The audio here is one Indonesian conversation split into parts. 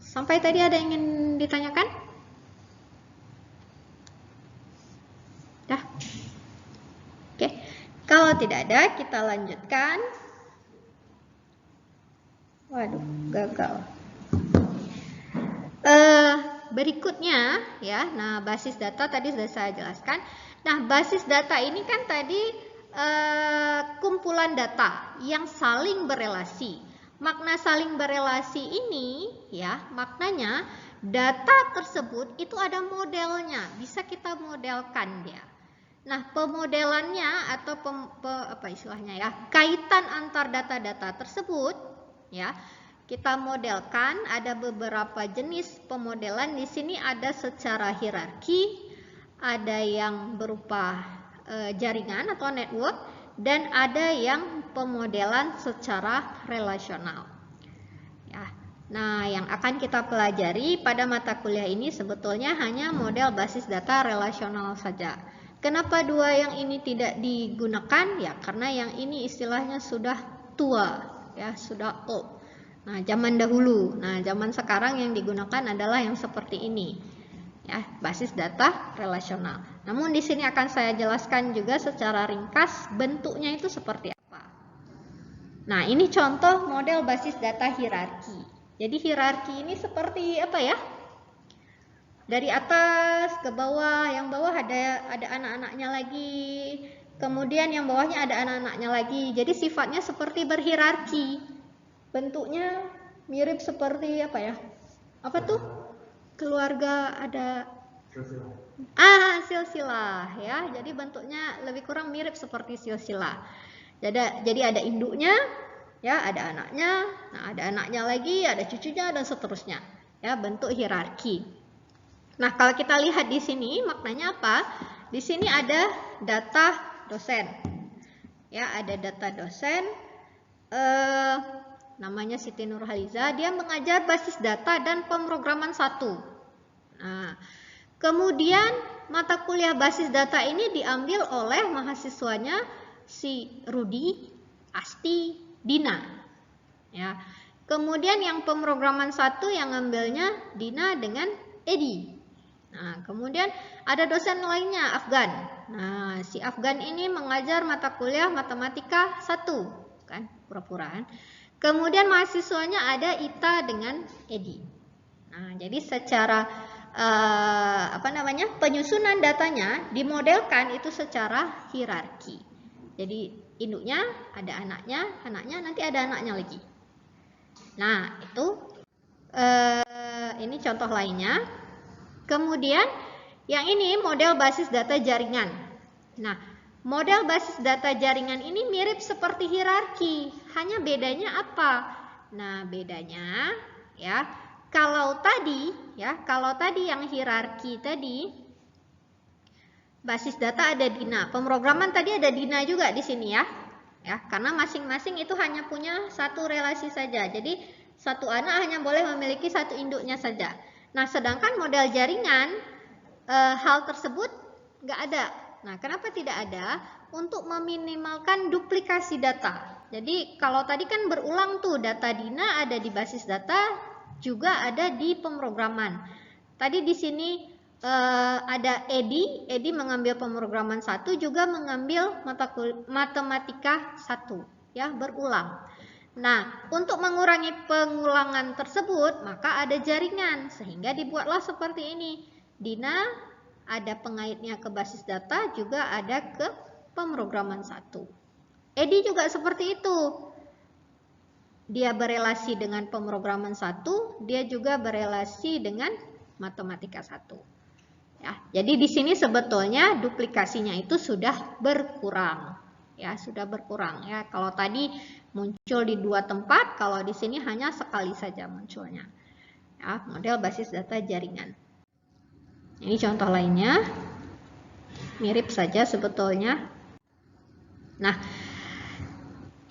Sampai tadi ada yang ingin ditanyakan? Dah. Oke. Kalau tidak ada, kita lanjutkan. Waduh, gagal. Berikutnya ya. Nah, basis data tadi sudah saya jelaskan. Nah, basis data ini kan tadi kumpulan data yang saling berelasi. Makna saling berelasi ini ya, maknanya data tersebut itu ada modelnya, bisa kita modelkan dia. Nah, pemodelannya atau apa istilahnya ya, kaitan antar data-data tersebut ya, kita modelkan. Ada beberapa jenis pemodelan di sini, ada secara hierarki, ada yang berupa jaringan atau network, dan ada yang pemodelan secara relasional. Ya. Nah, yang akan kita pelajari pada mata kuliah ini sebetulnya hanya model basis data relasional saja. Kenapa dua yang ini tidak digunakan? Ya, karena yang ini istilahnya sudah tua, ya, sudah old. Nah, zaman dahulu. Nah, zaman sekarang yang digunakan adalah yang seperti ini. Ya, basis data relasional. Namun di sini akan saya jelaskan juga secara ringkas bentuknya itu seperti apa. Nah, ini contoh model basis data hierarki. Jadi hierarki ini seperti apa ya? Dari atas ke bawah, yang bawah ada anak-anaknya lagi. Kemudian yang bawahnya ada anak-anaknya lagi. Jadi sifatnya seperti berhierarki. Bentuknya mirip seperti apa ya? Apa tuh? Keluarga ada silsilah ya. Jadi bentuknya lebih kurang mirip seperti silsilah. Jadi ada induknya, ya, ada anaknya, nah ada anaknya lagi, ada cucunya dan seterusnya. Ya, bentuk hierarki. Nah, kalau kita lihat di sini maknanya apa? Di sini ada data dosen. Ya, ada data dosen. Namanya Siti Nurhaliza, dia mengajar basis data dan pemrograman 1. Nah, kemudian mata kuliah basis data ini diambil oleh mahasiswanya si Rudi, Asti, Dina. Ya. Kemudian yang pemrograman 1 yang ngambilnya Dina dengan Edi. Nah, kemudian ada dosen lainnya, Afgan. Nah, si Afgan ini mengajar mata kuliah matematika 1, kan, pura-puraan. Kemudian mahasiswanya ada Ita dengan Edi. Nah, jadi secara penyusunan datanya dimodelkan itu secara hierarki. Jadi induknya ada anaknya, nanti ada anaknya lagi. Nah, itu ini contoh lainnya. Kemudian yang ini model basis data jaringan. Nah, model basis data jaringan ini mirip seperti hierarki, hanya bedanya apa? Nah, bedanya ya, kalau tadi yang hierarki tadi basis data ada Dina, pemrograman tadi ada Dina juga di sini ya. Ya, karena masing-masing itu hanya punya satu relasi saja. Jadi satu anak hanya boleh memiliki satu induknya saja. Nah, sedangkan model jaringan hal tersebut nggak ada. Nah, kenapa tidak ada? Untuk meminimalkan duplikasi data. Jadi kalau tadi kan berulang tuh, data Dina ada di basis data, juga ada di pemrograman. Tadi di sini ada Edi mengambil pemrograman 1, juga mengambil matematika 1, ya, berulang. Nah, untuk mengurangi pengulangan tersebut, maka ada jaringan, sehingga dibuatlah seperti ini. Dina ada pengaitnya ke basis data, juga ada ke pemrograman 1. Edi juga seperti itu. Dia berelasi dengan pemrograman 1, dia juga berelasi dengan matematika 1. Ya, jadi di sini sebetulnya duplikasinya itu sudah berkurang. Ya, sudah berkurang ya. Kalau tadi muncul di 2 tempat, kalau di sini hanya sekali saja munculnya. Ya, model basis data jaringan. Ini contoh lainnya. Mirip saja sebetulnya. Nah,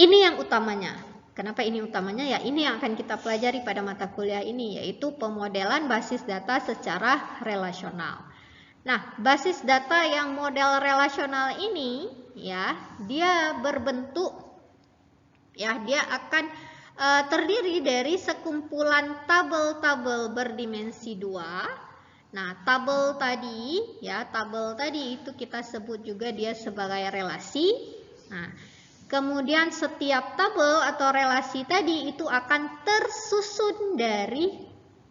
ini yang utamanya. Kenapa ini utamanya? Ya, ini yang akan kita pelajari pada mata kuliah ini, yaitu pemodelan basis data secara relasional. Nah, basis data yang model relasional ini, ya, dia berbentuk, ya, dia akan terdiri dari sekumpulan tabel-tabel berdimensi 2. Nah, tabel tadi itu kita sebut juga dia sebagai relasi. Nah, kemudian setiap tabel atau relasi tadi itu akan tersusun dari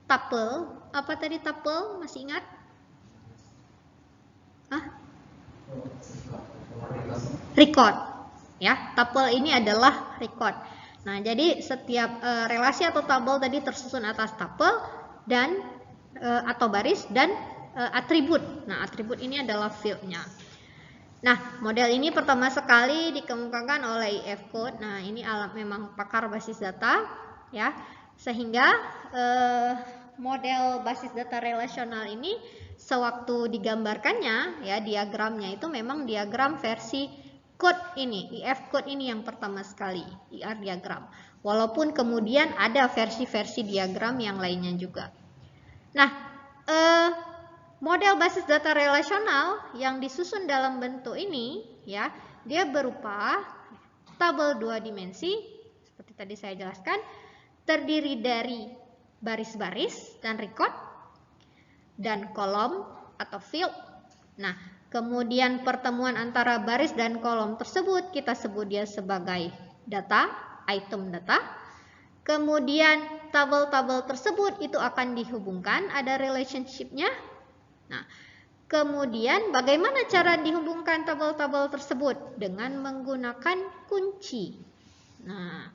tupel. Apa tadi tupel? Masih ingat? Record. Ya, tupel ini adalah record. Nah, jadi setiap relasi atau tabel tadi tersusun atas tupel dan atau baris dan atribut. Nah, atribut ini adalah field-nya. Nah, model ini pertama sekali dikemukakan oleh E.F. Coate. Nah, ini memang pakar basis data, ya. Sehingga model basis data relasional ini sewaktu digambarkannya, ya, diagramnya itu memang diagram versi Coate ini, E.F. Coate ini yang pertama sekali, IR diagram. Walaupun kemudian ada versi-versi diagram yang lainnya juga. Nah, model basis data relasional yang disusun dalam bentuk ini, ya, dia berupa tabel 2 dimensi, seperti tadi saya jelaskan, terdiri dari baris-baris dan record, dan kolom atau field. Nah, kemudian pertemuan antara baris dan kolom tersebut kita sebut dia sebagai data, item data. Kemudian tabel-tabel tersebut itu akan dihubungkan, ada relationship-nya. Nah, kemudian bagaimana cara dihubungkan tabel-tabel tersebut? Dengan menggunakan kunci. Nah,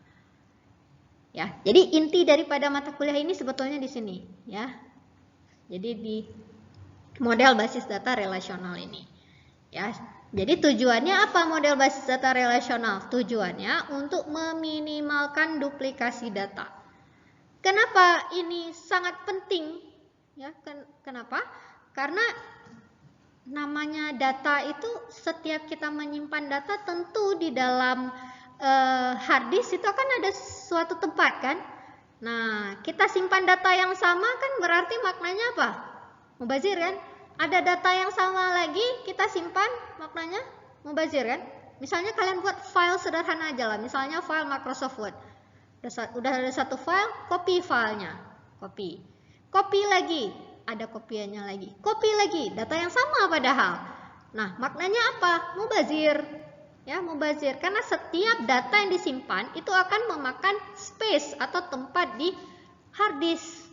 ya, jadi inti daripada mata kuliah ini sebetulnya di sini, ya. Jadi di model basis data relasional ini, ya. Jadi tujuannya apa model basis data relasional? Tujuannya untuk meminimalkan duplikasi data. Kenapa ini sangat penting? Ya, kenapa? Karena namanya data itu, setiap kita menyimpan data tentu di dalam hard disk itu akan ada suatu tempat, kan? Nah, kita simpan data yang sama kan berarti maknanya apa? Mubazir, kan? Ada data yang sama lagi kita simpan, maknanya mubazir, kan? Misalnya kalian buat file sederhana aja lah, misalnya file Microsoft Word. Udah ada satu file, copy filenya, copy lagi, ada kopiannya lagi, copy lagi, data yang sama padahal. Nah, maknanya apa? Mubazir, ya, mubazir, karena setiap data yang disimpan itu akan memakan space atau tempat di hard disk,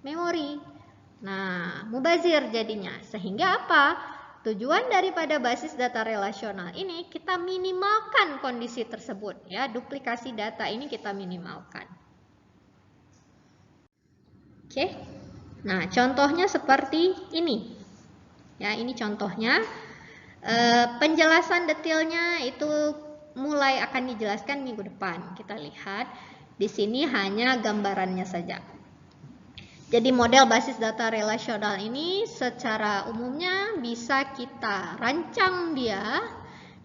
memori. Nah, mubazir jadinya. Sehingga apa? Tujuan daripada basis data relasional ini kita minimalkan kondisi tersebut, ya, duplikasi data ini kita minimalkan. Oke. Nah, contohnya seperti ini. Ya, ini contohnya. Penjelasan detailnya itu mulai akan dijelaskan minggu depan. Kita lihat di sini hanya gambarannya saja. Jadi model basis data relasional ini secara umumnya bisa kita rancang dia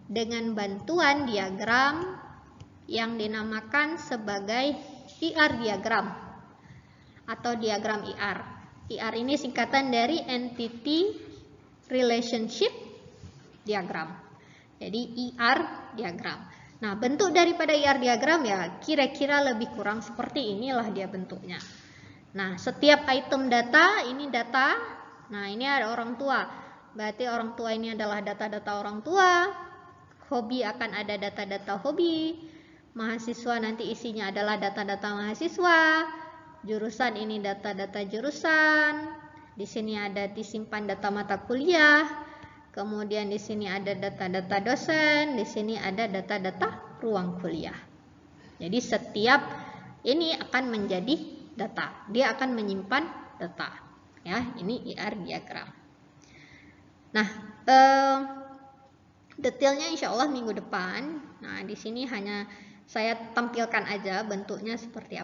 dengan bantuan diagram yang dinamakan sebagai IR diagram atau diagram IR. IR ini singkatan dari Entity Relationship Diagram. Jadi IR diagram. Nah, bentuk daripada IR diagram ya kira-kira lebih kurang seperti inilah dia bentuknya. Nah, setiap item data, ini data. Nah, ini ada orang tua. Berarti orang tua ini adalah data-data orang tua. Hobi akan ada data-data hobi. Mahasiswa nanti isinya adalah data-data mahasiswa. Jurusan ini data-data jurusan. Di sini ada disimpan data mata kuliah. Kemudian di sini ada data-data dosen. Di sini ada data-data ruang kuliah. Jadi setiap ini akan menjadi data, dia akan menyimpan data, ya. Ini IR diagram. Nah, detailnya insya Allah minggu depan. Nah, di sini hanya saya tampilkan aja bentuknya seperti apa.